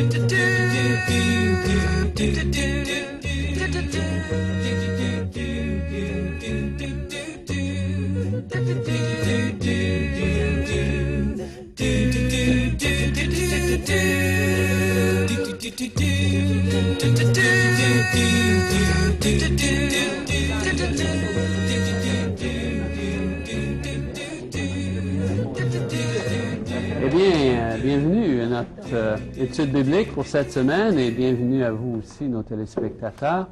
Eh bien, bienvenue à notre étude biblique pour cette semaine et bienvenue à vous aussi, nos téléspectateurs.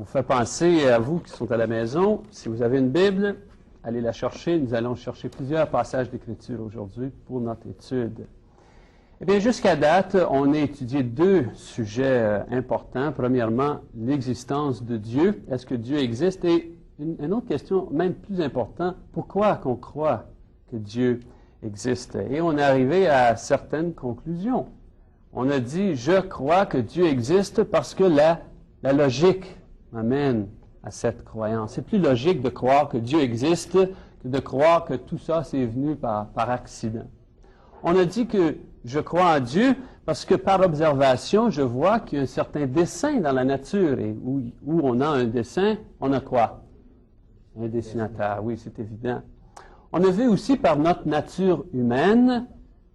On fait penser à vous qui sont à la maison. Si vous avez une Bible, allez la chercher. Nous allons chercher plusieurs passages d'Écriture aujourd'hui pour notre étude. Eh bien, jusqu'à date, on a étudié deux sujets importants. Premièrement, l'existence de Dieu. Est-ce que Dieu existe? Et une autre question, même plus importante, pourquoi qu'on croit que Dieu existe? Et on est arrivé à certaines conclusions. On a dit, je crois que Dieu existe parce que la logique m'amène à cette croyance. C'est plus logique de croire que Dieu existe que de croire que tout ça c'est venu par accident. On a dit que je crois en Dieu parce que par observation, je vois qu'il y a un certain dessin dans la nature. Et où on a un dessin, on a quoi? Un dessinateur, oui, c'est évident. On a vu aussi par notre nature humaine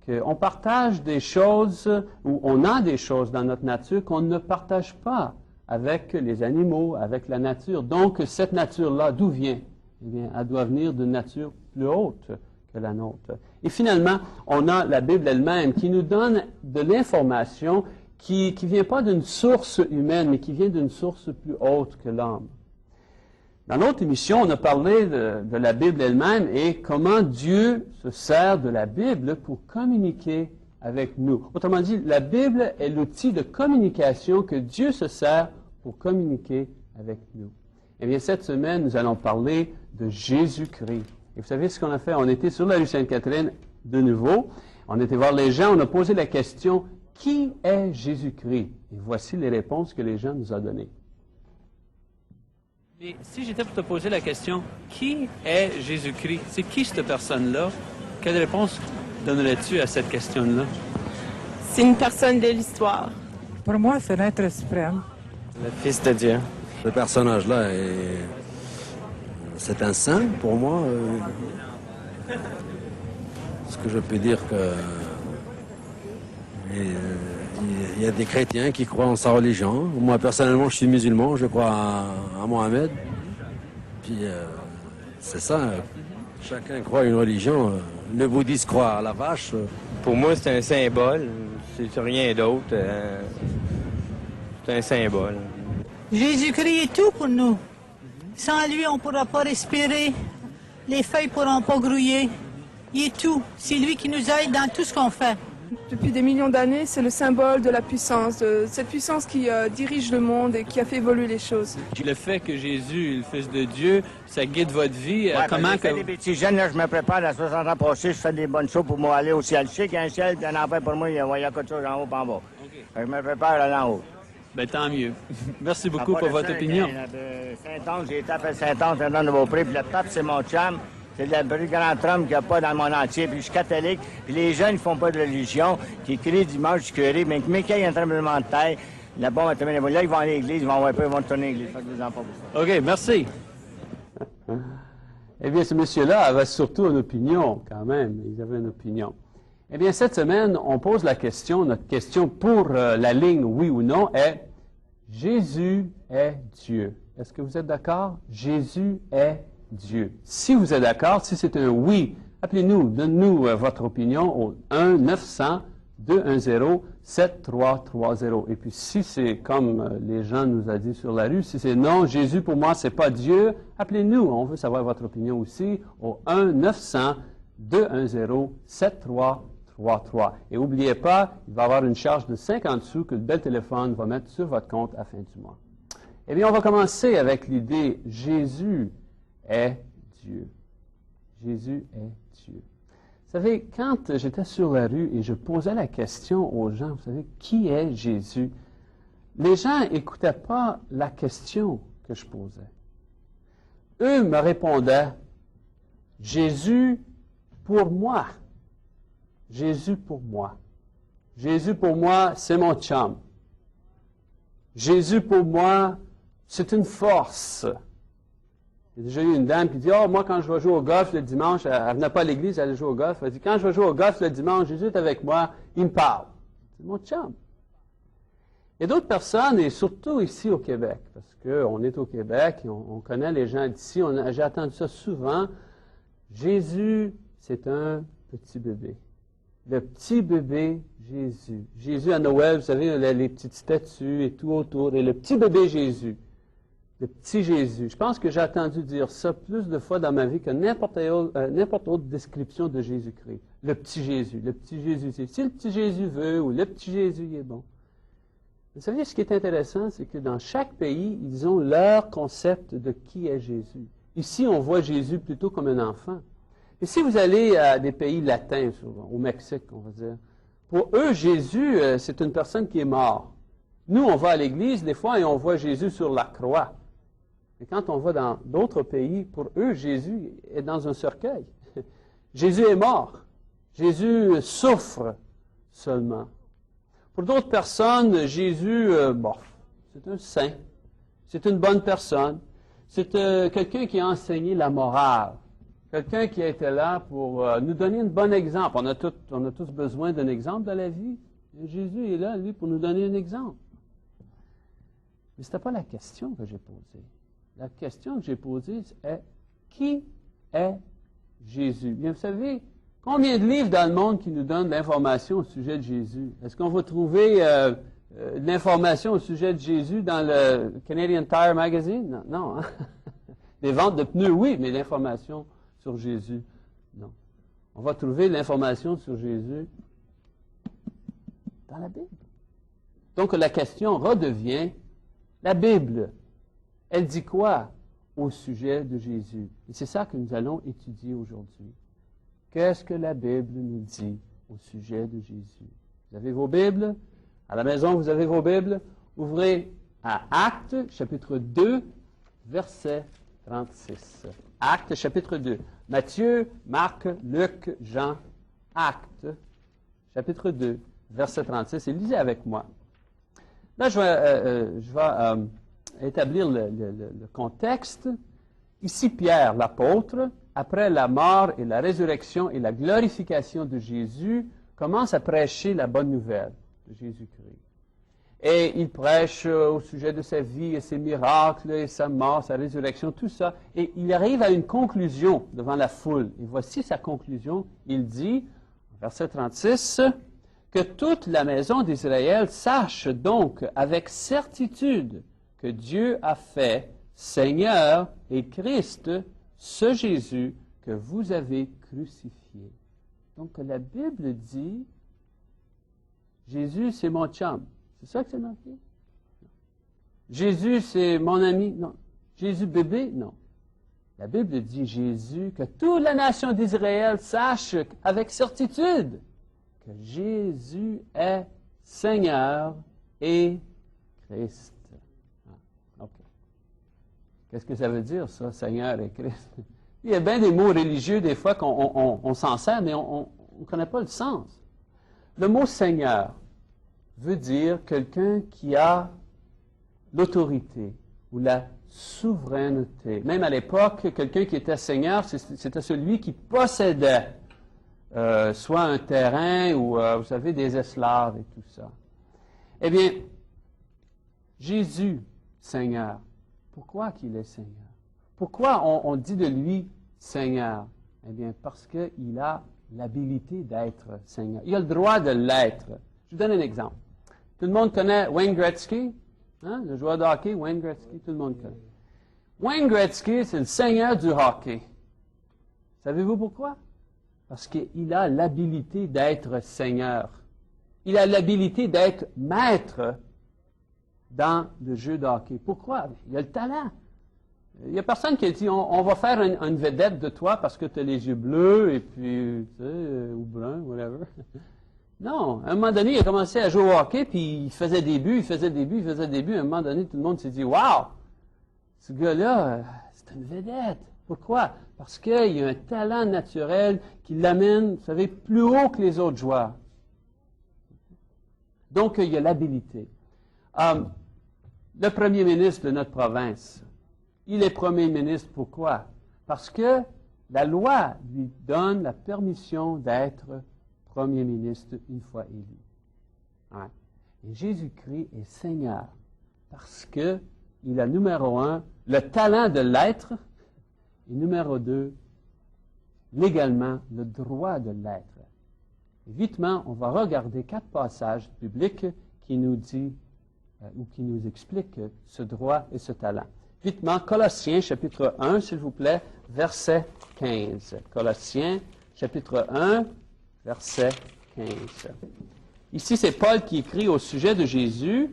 qu'on partage des choses, ou on a des choses dans notre nature qu'on ne partage pas avec les animaux, avec la nature. Donc, cette nature-là, d'où vient? Eh bien, elle doit venir d'une nature plus haute que la nôtre. Et finalement, on a la Bible elle-même qui nous donne de l'information qui ne vient pas d'une source humaine, mais qui vient d'une source plus haute que l'homme. Dans notre émission, on a parlé de la Bible elle-même et comment Dieu se sert de la Bible pour communiquer avec nous. Autrement dit, la Bible est l'outil de communication que Dieu se sert pour communiquer avec nous. Eh bien, cette semaine, nous allons parler de Jésus-Christ. Et vous savez ce qu'on a fait? On était sur la rue Sainte-Catherine de nouveau. On était voir les gens, on a posé la question, qui est Jésus-Christ? Et voici les réponses que les gens nous ont données. Et si j'étais pour te poser la question, qui est Jésus-Christ? C'est qui cette personne-là? Quelle réponse donnerais-tu à cette question-là? C'est une personne de l'histoire. Pour moi, c'est l'être suprême. Le Fils de Dieu. Ce personnage-là, c'est un saint pour moi. Ce que je peux dire que il y a des chrétiens qui croient en sa religion. Moi, personnellement, je suis musulman, je crois à Mohamed. Puis, c'est ça. Chacun croit à une religion. Le bouddhiste croit à la vache. Pour moi, c'est un symbole. C'est rien d'autre. C'est un symbole. Jésus-Christ est tout pour nous. Sans lui, on ne pourra pas respirer. Les feuilles ne pourront pas grouiller. Il est tout. C'est lui qui nous aide dans tout ce qu'on fait. Depuis des millions d'années, c'est le symbole de la puissance, de cette puissance qui dirige le monde et qui a fait évoluer les choses. Le fait que Jésus est le Fils de Dieu, ça guide votre vie. Ouais, comment je fais des petits jeunes, là, je me prépare à 60 ans passés, je fais des bonnes choses pour moi aller au ciel. Je sais qu'il y a un ciel, puis un enfer pour moi, il y a quelque chose en haut et en bas. Okay. Je me prépare à aller en haut. Ben, tant mieux. Merci beaucoup pour votre opinion. Saint-Onge, j'ai été à Saint-Onge, Saint-Onge de Beaupré, puis le pape, c'est mon chum. C'est le plus grand trompe qu'il n'y a pas dans le monde entier. Puis je suis catholique. Puis les jeunes ne font pas de religion. Qui crient dimanche, je suis curé. Mais qu'il y a un tremblement de terre, la bombe va terminer. Là, ils vont à l'église, ils vont voir pas, ils vont tourner l'église. Fait que vous en pas pour ça. OK, merci. Eh bien, ce monsieur-là avait surtout une opinion, quand même. Il avait une opinion. Eh bien, cette semaine, on pose la question, notre question pour la ligne oui ou non est Jésus est Dieu. Est-ce que vous êtes d'accord? Jésus est Dieu. Si vous êtes d'accord, si c'est un oui, appelez-nous, donnez-nous votre opinion au 1-900-210-7330. Et puis si c'est comme les gens nous ont dit sur la rue, si c'est non, Jésus pour moi c'est pas Dieu, appelez-nous, on veut savoir votre opinion aussi au 1-900-210-7333. Et n'oubliez pas, il va y avoir une charge de 50 sous que le bel téléphone va mettre sur votre compte à la fin du mois. Eh bien, on va commencer avec l'idée Jésus est Dieu. Jésus est Dieu. Vous savez, quand j'étais sur la rue et je posais la question aux gens, vous savez, qui est Jésus? Les gens n'écoutaient pas la question que je posais. Eux me répondaient, Jésus pour moi. Jésus pour moi. Jésus pour moi, c'est mon chum. Jésus pour moi, c'est une force. Il y a déjà eu une dame qui dit, « Oh, moi, quand je vais jouer au golf le dimanche, elle ne venait pas à l'église, elle allait jouer au golf. Elle dit, quand je vais jouer au golf le dimanche, Jésus est avec moi, il me parle. » C'est mon chum. Il y a d'autres personnes, et surtout ici au Québec, parce qu'on est au Québec, et on connaît les gens d'ici, j'ai entendu ça souvent. Jésus, c'est un petit bébé. Le petit bébé Jésus. Jésus à Noël, vous savez, les petites statues et tout autour, et le petit bébé Jésus. Le petit Jésus. Je pense que j'ai entendu dire ça plus de fois dans ma vie que n'importe autre description de Jésus-Christ. Le petit Jésus. Le petit Jésus. Si le petit Jésus veut, ou le petit Jésus il est bon. Vous savez, ce qui est intéressant, c'est que dans chaque pays, ils ont leur concept de qui est Jésus. Ici, on voit Jésus plutôt comme un enfant. Et si vous allez à des pays latins, au Mexique, on va dire, pour eux, Jésus, c'est une personne qui est morte. Nous, on va à l'église des fois et on voit Jésus sur la croix. Et quand on va dans d'autres pays, pour eux, Jésus est dans un cercueil. Jésus est mort. Jésus souffre seulement. Pour d'autres personnes, Jésus, c'est un saint. C'est une bonne personne. C'est quelqu'un qui a enseigné la morale. Quelqu'un qui a été là pour nous donner un bon exemple. On a tous besoin d'un exemple dans la vie. Et Jésus est là, lui, pour nous donner un exemple. Mais ce n'était pas la question que j'ai posée. La question que j'ai posée est, qui est Jésus? Bien, vous savez, combien de livres dans le monde qui nous donnent l'information au sujet de Jésus? Est-ce qu'on va trouver de l'information au sujet de Jésus dans le Canadian Tire Magazine? Non. Hein? Les ventes de pneus, oui, mais l'information sur Jésus, non. On va trouver l'information sur Jésus dans la Bible. Donc la question redevient, la Bible, elle dit quoi au sujet de Jésus? Et c'est ça que nous allons étudier aujourd'hui. Qu'est-ce que la Bible nous dit au sujet de Jésus? Vous avez vos Bibles? À la maison, vous avez vos Bibles? Ouvrez à Actes, chapitre 2, verset 36. Actes, chapitre 2. Matthieu, Marc, Luc, Jean, Actes, chapitre 2, verset 36. Et lisez avec moi. Là, je vais établir le contexte. Ici, Pierre, l'apôtre, après la mort et la résurrection et la glorification de Jésus, commence à prêcher la bonne nouvelle de Jésus-Christ. Et il prêche au sujet de sa vie et ses miracles et sa mort, sa résurrection, tout ça. Et il arrive à une conclusion devant la foule. Et voici sa conclusion. Il dit, verset 36, que toute la maison d'Israël sache donc avec certitude que Dieu a fait Seigneur et Christ, ce Jésus que vous avez crucifié. Donc la Bible dit, Jésus c'est mon chum. C'est ça que c'est marqué? Jésus, c'est mon ami? Non. Jésus bébé? Non. La Bible dit Jésus, que toute la nation d'Israël sache avec certitude que Jésus est Seigneur et Christ. Ah, OK. Qu'est-ce que ça veut dire, ça, Seigneur et Christ? Il y a bien des mots religieux, des fois, qu'on s'en sert, mais on ne connaît pas le sens. Le mot Seigneur veut dire quelqu'un qui a l'autorité ou la souveraineté. Même à l'époque, quelqu'un qui était seigneur, c'était celui qui possédait soit un terrain ou, vous savez, des esclaves et tout ça. Eh bien, Jésus, Seigneur, pourquoi qu'il est Seigneur? Pourquoi on dit de lui Seigneur? Eh bien, parce qu'il a l'habilité d'être Seigneur. Il a le droit de l'être. Je vous donne un exemple. Tout le monde connaît Wayne Gretzky, hein? Le joueur de hockey, Wayne Gretzky, tout le monde connaît. Wayne Gretzky, c'est le seigneur du hockey. Savez-vous pourquoi? Parce qu'il a l'habilité d'être seigneur. Il a l'habilité d'être maître dans le jeu de hockey. Pourquoi? Il a le talent. Il n'y a personne qui a dit, on va faire une vedette de toi parce que tu as les yeux bleus et puis, tu sais, ou bruns, whatever. Non, à un moment donné, il a commencé à jouer au hockey, puis il faisait des buts, il faisait des buts, il faisait des buts. À un moment donné, tout le monde s'est dit, « Wow! Ce gars-là, c'est une vedette. » Pourquoi? Parce qu'il y a un talent naturel qui l'amène, vous savez, plus haut que les autres joueurs. Donc, il y a l'habilité. Le premier ministre de notre province, il est premier ministre, pourquoi? Parce que la loi lui donne la permission d'être premier ministre une fois élu. Ouais. Et Jésus-Christ est Seigneur parce qu'il a, numéro 1, le talent de l'être, et numéro 2, légalement, le droit de l'être. Vitement, on va regarder 4 passages bibliques qui nous disent ou qui nous expliquent ce droit et ce talent. Vitement, Colossiens, chapitre 1, s'il vous plaît, verset 15. Colossiens, chapitre 1, verset 15. Ici, c'est Paul qui écrit au sujet de Jésus,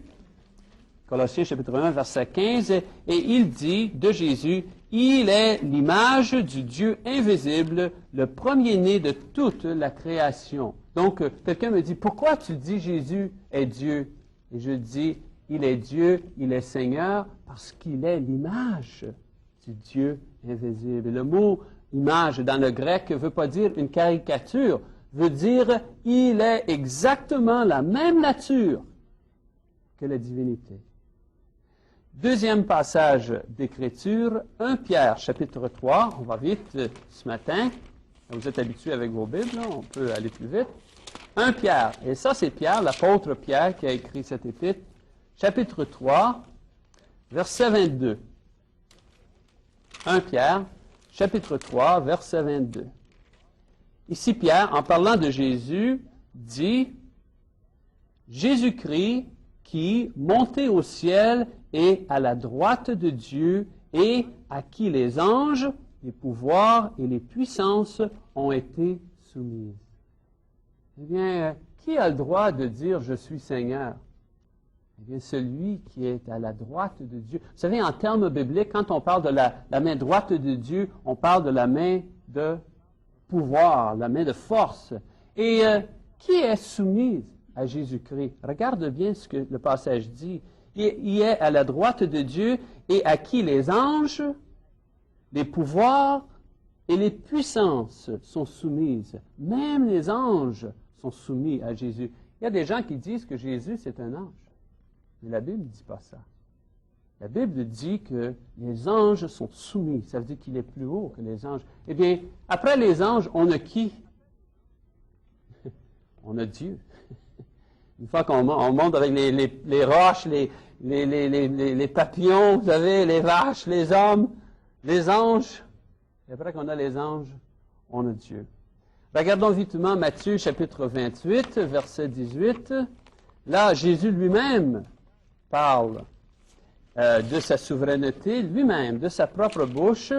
Colossiens, chapitre 1, verset 15, et il dit de Jésus, « Il est l'image du Dieu invisible, le premier-né de toute la création. » Donc, quelqu'un me dit, « Pourquoi tu dis Jésus est Dieu? » Et je dis, il est Dieu, il est Seigneur, parce qu'il est l'image du Dieu invisible. Le mot image dans le grec ne veut pas dire une caricature, veut dire il est exactement la même nature que la divinité. Deuxième passage d'Écriture, 1 Pierre, chapitre 3, on va vite ce matin. Vous êtes habitués avec vos Bibles, là, on peut aller plus vite. 1 Pierre, et ça c'est Pierre, l'apôtre Pierre qui a écrit cette épître. Chapitre 3, verset 22. 1 Pierre, chapitre 3, verset 22. Ici, Pierre, en parlant de Jésus, dit « Jésus-Christ qui, monté au ciel, est à la droite de Dieu et à qui les anges, les pouvoirs et les puissances ont été soumises. » Eh bien, qui a le droit de dire « Je suis Seigneur » ? Eh bien, celui qui est à la droite de Dieu. Vous savez, en termes bibliques, quand on parle de la main droite de Dieu, on parle de la main de pouvoir, la main de force. Et qui est soumise à Jésus-Christ? Regarde bien ce que le passage dit. Il est à la droite de Dieu et à qui les anges, les pouvoirs et les puissances sont soumises. Même les anges sont soumis à Jésus. Il y a des gens qui disent que Jésus, c'est un ange. Mais la Bible ne dit pas ça. La Bible dit que les anges sont soumis. Ça veut dire qu'il est plus haut que les anges. Eh bien, après les anges, on a qui? On a Dieu. Une fois qu'on monte avec les roches, les papillons, vous savez, les vaches, les hommes, les anges. Et après qu'on a les anges, on a Dieu. Regardons vitement Matthieu chapitre 28, verset 18. Là, Jésus lui-même parle de sa souveraineté, lui-même, de sa propre bouche,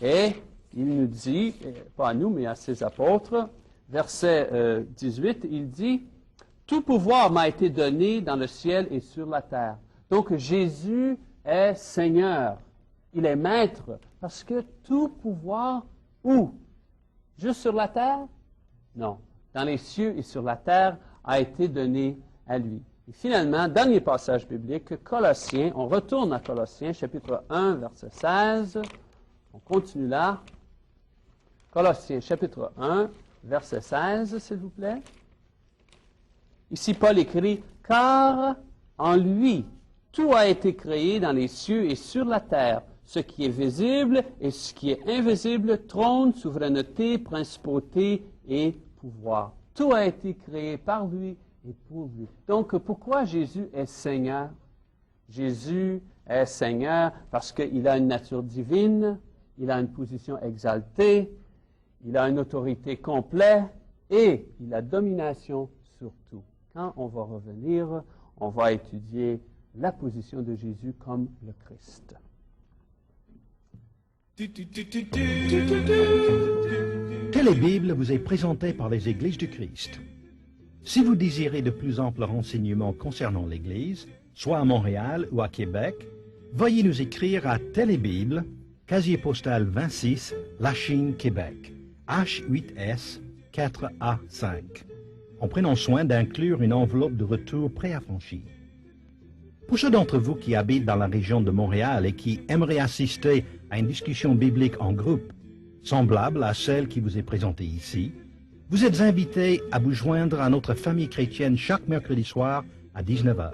et il nous dit, pas à nous, mais à ses apôtres, verset 18, il dit, « Tout pouvoir m'a été donné dans le ciel et sur la terre. » Donc Jésus est Seigneur, il est Maître, parce que tout pouvoir, où? Juste sur la terre? Non. Dans les cieux et sur la terre a été donné à lui. Et finalement, dernier passage biblique, Colossiens, on retourne à Colossiens, chapitre 1, verset 16. On continue là. Colossiens, chapitre 1, verset 16, s'il vous plaît. Ici, Paul écrit, « Car en lui, tout a été créé dans les cieux et sur la terre, ce qui est visible et ce qui est invisible, trône, souveraineté, principauté et pouvoir. » Tout a été créé par lui et pour lui. Donc, pourquoi Jésus est Seigneur? Jésus est Seigneur parce qu'il a une nature divine, il a une position exaltée, il a une autorité complète et il a domination sur tout. Quand on va revenir, on va étudier la position de Jésus comme le Christ. Télébible vous est présentée par les Églises du Christ. Si vous désirez de plus amples renseignements concernant l'Église, soit à Montréal ou à Québec, veuillez nous écrire à Télébible, casier postal 26, Lachine, Québec, H8S 4A5, en prenant soin d'inclure une enveloppe de retour préaffranchie. Pour ceux d'entre vous qui habitent dans la région de Montréal et qui aimeraient assister à une discussion biblique en groupe, semblable à celle qui vous est présentée ici, vous êtes invités à vous joindre à notre famille chrétienne chaque mercredi soir à 19 h.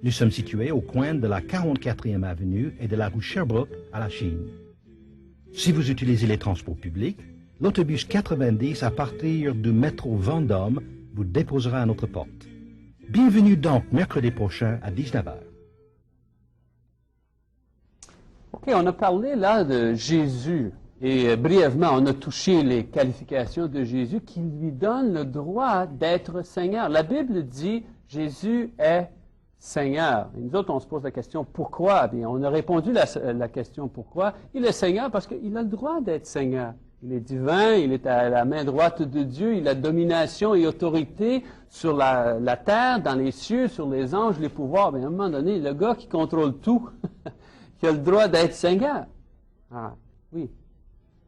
Nous sommes situés au coin de la 44e avenue et de la rue Sherbrooke à la Chine. Si vous utilisez les transports publics, l'autobus 90 à partir du métro Vendôme vous déposera à notre porte. Bienvenue donc mercredi prochain à 19 h. OK, on a parlé là de Jésus et brièvement, on a touché les qualifications de Jésus qui lui donnent le droit d'être Seigneur. La Bible dit Jésus est Seigneur. Et nous autres, on se pose la question pourquoi? Bien, on a répondu la question pourquoi. Il est Seigneur parce qu'il a le droit d'être Seigneur. Il est divin, il est à la main droite de Dieu, il a domination et autorité sur la terre, dans les cieux, sur les anges, les pouvoirs. Bien, à un moment donné, le gars qui contrôle tout, qui a le droit d'être Seigneur. Ah, oui.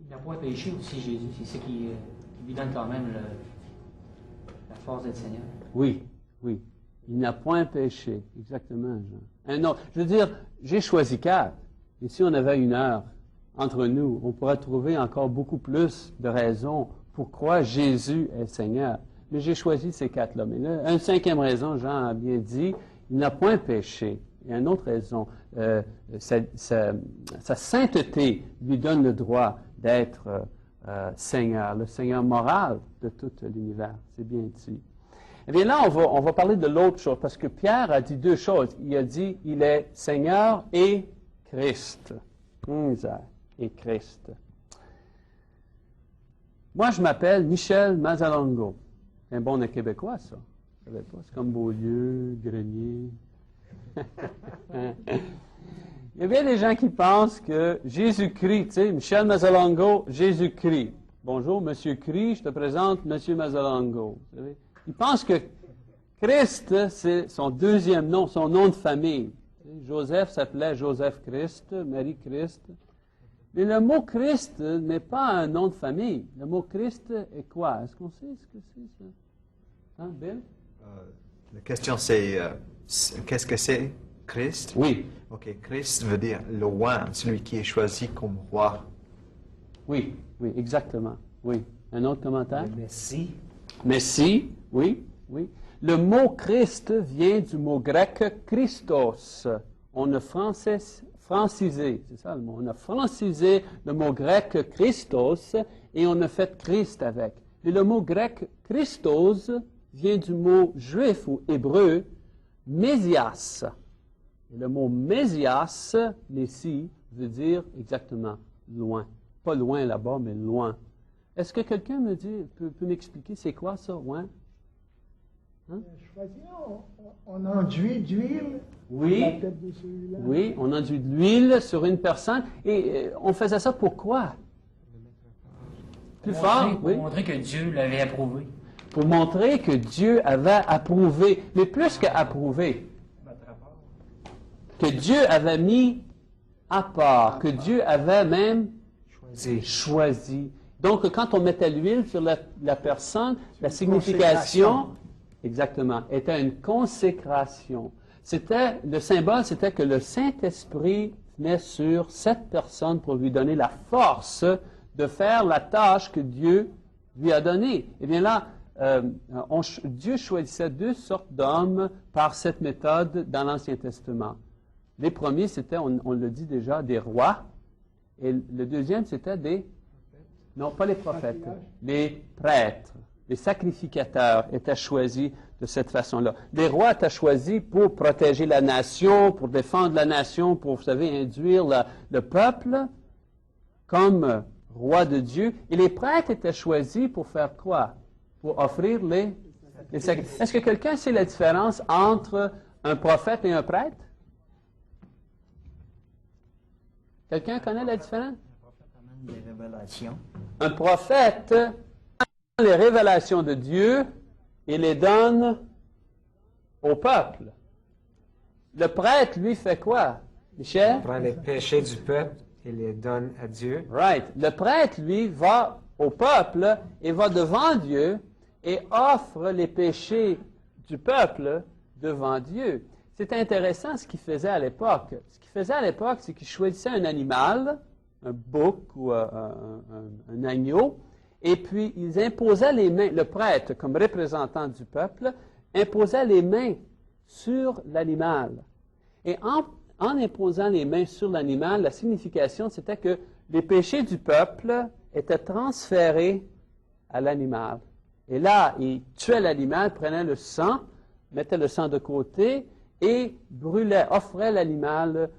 Il n'a point péché aussi, Jésus. C'est ça qui lui donne quand même la force d'être Seigneur. Oui, oui. Il n'a point péché. Exactement, Jean. Un autre. Je veux dire, j'ai choisi 4. Et si on avait 1 heure entre nous, on pourrait trouver encore beaucoup plus de raisons pourquoi Jésus est Seigneur. Mais j'ai choisi ces 4-là. Mais là, une 5e raison, Jean a bien dit, il n'a point péché. Il y a une autre raison. Sa sainteté lui donne le droit d'être Seigneur, le Seigneur moral de tout l'univers. C'est bien dit. Eh bien là, on va parler de l'autre chose, parce que Pierre a dit 2 choses. Il a dit, il est Seigneur et Christ. Et Christ. Moi, je m'appelle Michel Mazzalongo. C'est un bon de Québécois, ça. Je savais pas. C'est comme Beaulieu, Grenier. Il y a bien des gens qui pensent que Jésus-Christ, tu sais, Michel Mazzalongo, Jésus-Christ. Bonjour, Monsieur Christ, je te présente Monsieur Mazzalongo. Vous savez? Ils pensent que Christ, c'est son 2e nom, son nom de famille. Joseph s'appelait Joseph Christ, Marie Christ. Mais le mot Christ n'est pas un nom de famille. Le mot Christ est quoi? Est-ce qu'on sait ce que c'est, ça? Hein, Bill? La question, c'est qu'est-ce que c'est Christ? Oui. OK, Christ veut dire le roi, celui qui est choisi comme roi. Oui, oui, exactement. Oui. Un autre commentaire? Le Messie. Messie, oui, oui. Le mot Christ vient du mot grec Christos. On a francisé, c'est ça le mot. On a francisé le mot grec Christos et on a fait Christ avec. Et le mot grec Christos vient du mot juif ou hébreu Mésias. Et le mot Mésias, Messie, veut dire exactement loin. Pas loin là-bas, mais loin. Est-ce que quelqu'un peut m'expliquer c'est quoi ça, loin? Hein? On enduit d'huile. Oui, la tête de celui-là. Oui, on enduit de l'huile sur une personne. Et on faisait ça pourquoi? Plus fort, oui. Pour montrer que Dieu l'avait approuvé. Pour montrer que Dieu avait approuvé, mais plus qu'approuvé, que Dieu avait mis à part, que Dieu avait même choisi. Donc, quand on mettait l'huile sur la personne, la signification, exactement, était une consécration. Le symbole, c'était que le Saint-Esprit venait sur cette personne pour lui donner la force de faire la tâche que Dieu lui a donnée. Eh bien là, Dieu choisissait 2 sortes d'hommes par cette méthode dans l'Ancien Testament. Les premiers, c'était, on le dit déjà, des rois. Et le deuxième, c'était non, pas les prophètes, les prêtres. Les sacrificateurs étaient choisis de cette façon-là. Les rois étaient choisis pour protéger la nation, pour défendre la nation, pour, vous savez, induire le peuple comme roi de Dieu. Et les prêtres étaient choisis pour faire quoi? Pour offrir les sacrifices. Est-ce que quelqu'un sait la différence entre un prophète et un prêtre? Quelqu'un connaît la différence? Des révélations. Un prophète prend les révélations de Dieu et les donne au peuple. Le prêtre, lui, fait quoi? Michel? Il prend les péchés du peuple et les donne à Dieu. Right. Le prêtre, lui, va au peuple et va devant Dieu et offre les péchés du peuple devant Dieu. C'est intéressant ce qu'il faisait à l'époque. Ce qu'il faisait à l'époque, c'est qu'il choisissait un animal, un bouc ou un agneau, et puis ils imposaient les mains, le prêtre, comme représentant du peuple, imposait les mains sur l'animal. Et en imposant les mains sur l'animal, la signification, c'était que les péchés du peuple étaient transférés à l'animal. Et là, il tuait l'animal, prenait le sang, mettait le sang de côté et brûlait, offrait l'animal,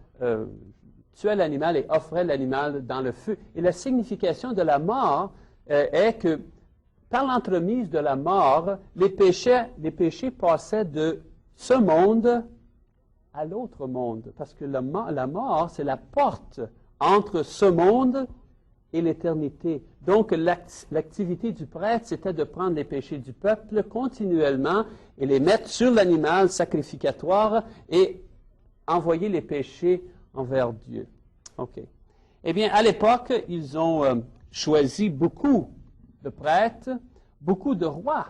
tuait l'animal et offrait l'animal dans le feu. Et la signification de la mort est que, par l'entremise de la mort, les péchés passaient de ce monde à l'autre monde. Parce que la mort, c'est la porte entre ce monde et l'éternité. Donc, l'activité du prêtre, c'était de prendre les péchés du peuple continuellement et les mettre sur l'animal sacrificatoire et envoyer les péchés envers Dieu. OK. Eh bien, à l'époque, ils ont choisi beaucoup de prêtres, beaucoup de rois.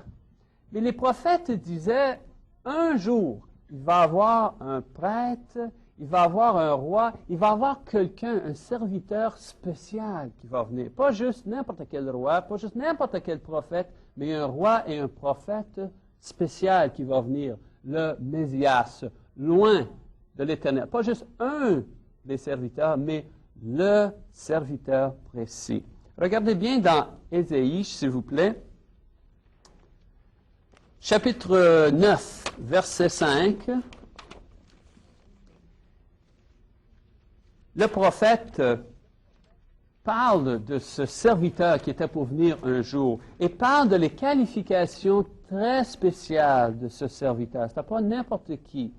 Mais les prophètes disaient, un jour, il va y avoir un prêtre, il va y avoir un roi, il va y avoir quelqu'un, un serviteur spécial qui va venir. Pas juste n'importe quel roi, pas juste n'importe quel prophète, mais un roi et un prophète spécial qui va venir, le Messias, loin de l'Éternel. Pas juste un des serviteurs, mais le serviteur précis. Regardez bien dans Ésaïe, s'il vous plaît, chapitre 9, verset 5. Le prophète parle de ce serviteur qui était pour venir un jour et parle de les qualifications très spéciales de ce serviteur. Ce n'est pas n'importe qui.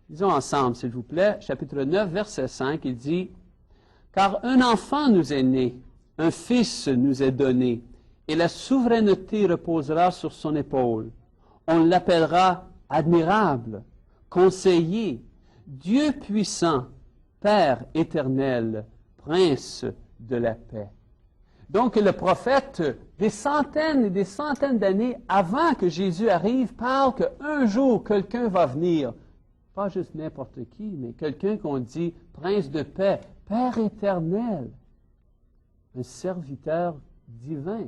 Lisons ensemble, s'il vous plaît, chapitre 9, verset 5, il dit « Car un enfant nous est né, un fils nous est donné, et la souveraineté reposera sur son épaule. On l'appellera admirable, conseiller, Dieu puissant, Père éternel, Prince de la paix. » Donc le prophète, des centaines et des centaines d'années avant que Jésus arrive, parle qu'un jour quelqu'un va venir. Pas juste n'importe qui, mais quelqu'un qu'on dit Prince de paix, Père éternel, un serviteur divin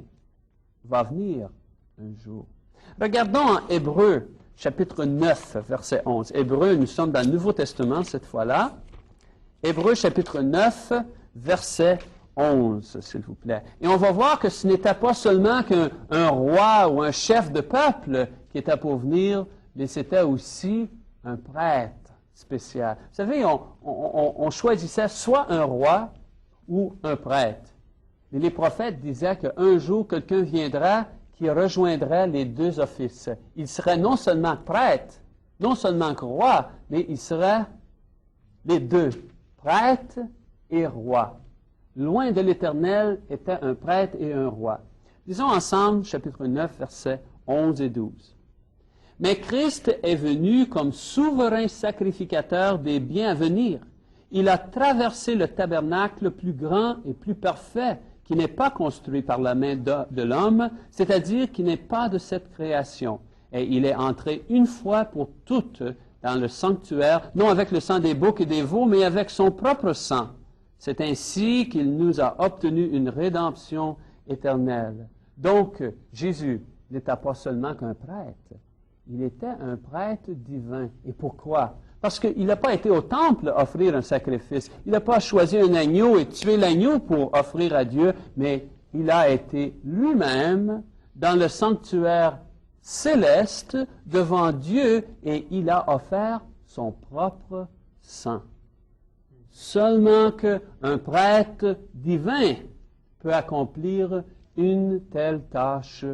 va venir un jour. Regardons en Hébreux, chapitre 9, verset 11. Hébreux, nous sommes dans le Nouveau Testament cette fois-là. Hébreux, chapitre 9, verset 11, s'il vous plaît. Et on va voir que ce n'était pas seulement qu'un roi ou un chef de peuple qui était pour venir, mais c'était aussi un prêtre spécial. Vous savez, on choisissait soit un roi ou un prêtre. Mais les prophètes disaient qu'un jour, quelqu'un viendra qui rejoindrait les deux offices. Il serait non seulement prêtre, non seulement roi, mais il serait les deux, prêtre et roi. Loin de l'Éternel était un prêtre et un roi. Lisons ensemble, chapitre 9, versets 11 et 12. Mais Christ est venu comme souverain sacrificateur des biens à venir. Il a traversé le tabernacle plus grand et plus parfait, qui n'est pas construit par la main de l'homme, c'est-à-dire qui n'est pas de cette création. Et il est entré une fois pour toutes dans le sanctuaire, non avec le sang des boucs et des veaux, mais avec son propre sang. C'est ainsi qu'il nous a obtenu une rédemption éternelle. Donc, Jésus n'était pas seulement qu'un prêtre, il était un prêtre divin. Et pourquoi? Parce qu'il n'a pas été au temple offrir un sacrifice. Il n'a pas choisi un agneau et tué l'agneau pour offrir à Dieu, mais il a été lui-même dans le sanctuaire céleste devant Dieu et il a offert son propre sang. Seulement qu'un prêtre divin peut accomplir une telle tâche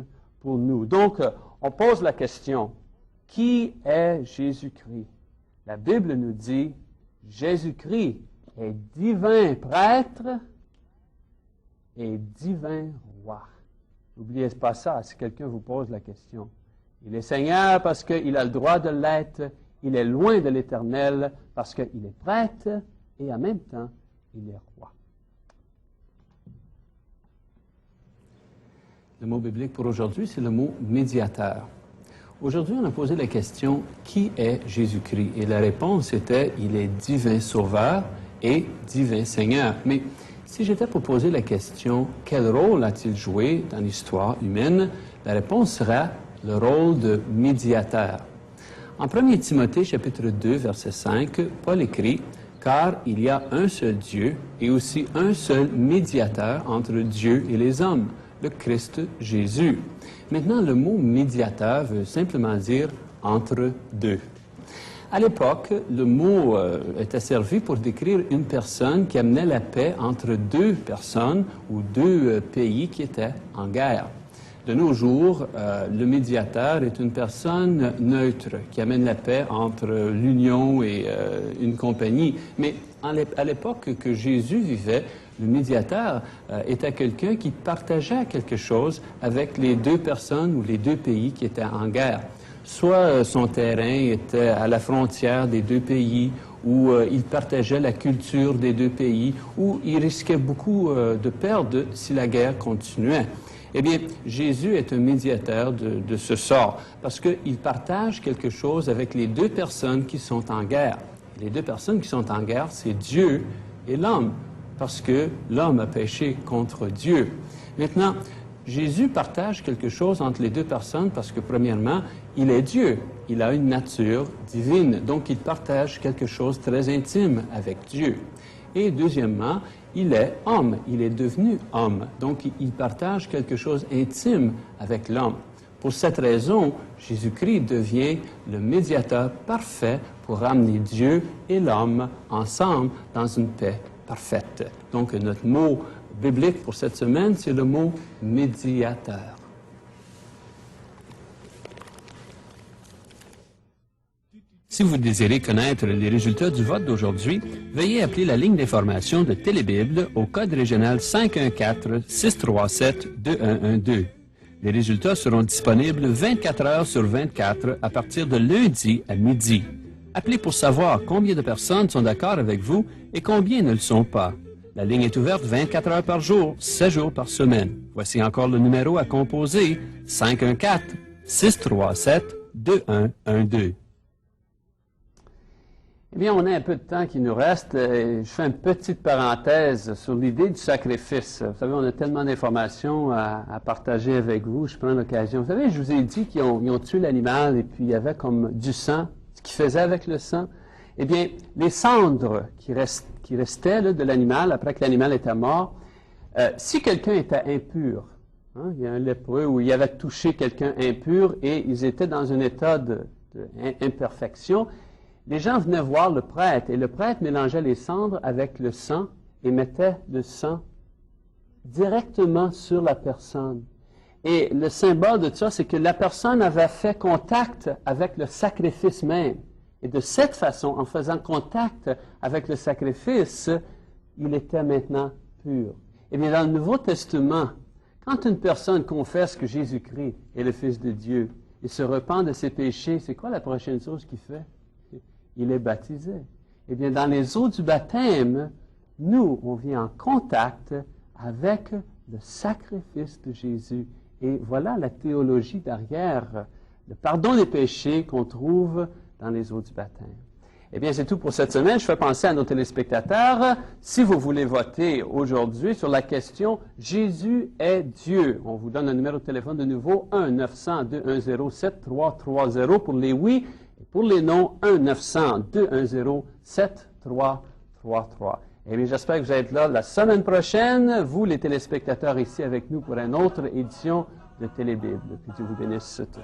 pour nous. Donc, on pose la question, qui est Jésus-Christ? La Bible nous dit, Jésus-Christ est divin prêtre et divin roi. N'oubliez pas ça si quelqu'un vous pose la question. Il est Seigneur parce qu'il a le droit de l'être, il est loin de l'Éternel parce qu'il est prêtre et en même temps, il est roi. Le mot biblique pour aujourd'hui, c'est le mot médiateur. Aujourd'hui, on a posé la question, qui est Jésus-Christ? Et la réponse était, il est divin sauveur et divin Seigneur. Mais si j'étais pour poser la question, quel rôle a-t-il joué dans l'histoire humaine? La réponse sera le rôle de médiateur. En 1 Timothée, chapitre 2, verset 5, Paul écrit « Car il y a un seul Dieu et aussi un seul médiateur entre Dieu et les hommes, le Christ Jésus. » Maintenant, le mot « médiateur » veut simplement dire « entre deux ». À l'époque, le mot était servi pour décrire une personne qui amenait la paix entre deux personnes ou deux pays qui étaient en guerre. De nos jours, le médiateur est une personne neutre qui amène la paix entre l'union et une compagnie. Mais à l'époque que Jésus vivait, le médiateur était quelqu'un qui partageait quelque chose avec les deux personnes ou les deux pays qui étaient en guerre. Soit son terrain était à la frontière des deux pays, ou il partageait la culture des deux pays, ou il risquait beaucoup de perdre si la guerre continuait. Eh bien, Jésus est un médiateur de ce sort, parce qu'il partage quelque chose avec les deux personnes qui sont en guerre. Les deux personnes qui sont en guerre, c'est Dieu et l'homme, parce que l'homme a péché contre Dieu. Maintenant, Jésus partage quelque chose entre les deux personnes parce que, premièrement, il est Dieu. Il a une nature divine, donc il partage quelque chose de très intime avec Dieu. Et deuxièmement, il est homme, il est devenu homme, donc il partage quelque chose d'intime avec l'homme. Pour cette raison, Jésus-Christ devient le médiateur parfait pour ramener Dieu et l'homme ensemble dans une paix parfaite. Donc notre mot biblique pour cette semaine, c'est le mot « médiateur ». Si vous désirez connaître les résultats du vote d'aujourd'hui, veuillez appeler la ligne d'information de Télébible au code régional 514-637-2112. Les résultats seront disponibles 24 heures sur 24 à partir de lundi à midi. Appelez pour savoir combien de personnes sont d'accord avec vous et combien ne le sont pas. La ligne est ouverte 24 heures par jour, 7 jours par semaine. Voici encore le numéro à composer, 514-637-2112. Eh bien, on a un peu de temps qui nous reste. Je fais une petite parenthèse sur l'idée du sacrifice. Vous savez, on a tellement d'informations à partager avec vous. Je prends l'occasion. Vous savez, je vous ai dit qu'ils ont tué l'animal et puis il y avait comme du sang. Ce qu'ils faisaient avec le sang, eh bien, les cendres qui restaient là, de l'animal après que l'animal était mort, si quelqu'un était impur, hein, il y a un lépreux où il avait touché quelqu'un impur et ils étaient dans un état d'imperfection, les gens venaient voir le prêtre et le prêtre mélangeait les cendres avec le sang et mettait le sang directement sur la personne. Et le symbole de ça, c'est que la personne avait fait contact avec le sacrifice même. Et de cette façon, en faisant contact avec le sacrifice, il était maintenant pur. Eh bien, dans le Nouveau Testament, quand une personne confesse que Jésus-Christ est le Fils de Dieu et se repent de ses péchés, c'est quoi la prochaine chose qu'il fait? Il est baptisé. Eh bien, dans les eaux du baptême, nous, on vient en contact avec le sacrifice de Jésus. Et voilà la théologie derrière le pardon des péchés qu'on trouve dans les eaux du baptême. Eh bien, c'est tout pour cette semaine. Je fais penser à nos téléspectateurs. Si vous voulez voter aujourd'hui sur la question « Jésus est Dieu », on vous donne un numéro de téléphone de nouveau, 1-900-210-7330 pour les oui et pour les non, 1-900-210-7333. Eh bien, j'espère que vous allez être là la semaine prochaine, vous, les téléspectateurs, ici avec nous pour une autre édition de Télébible. Que Dieu vous bénisse tous.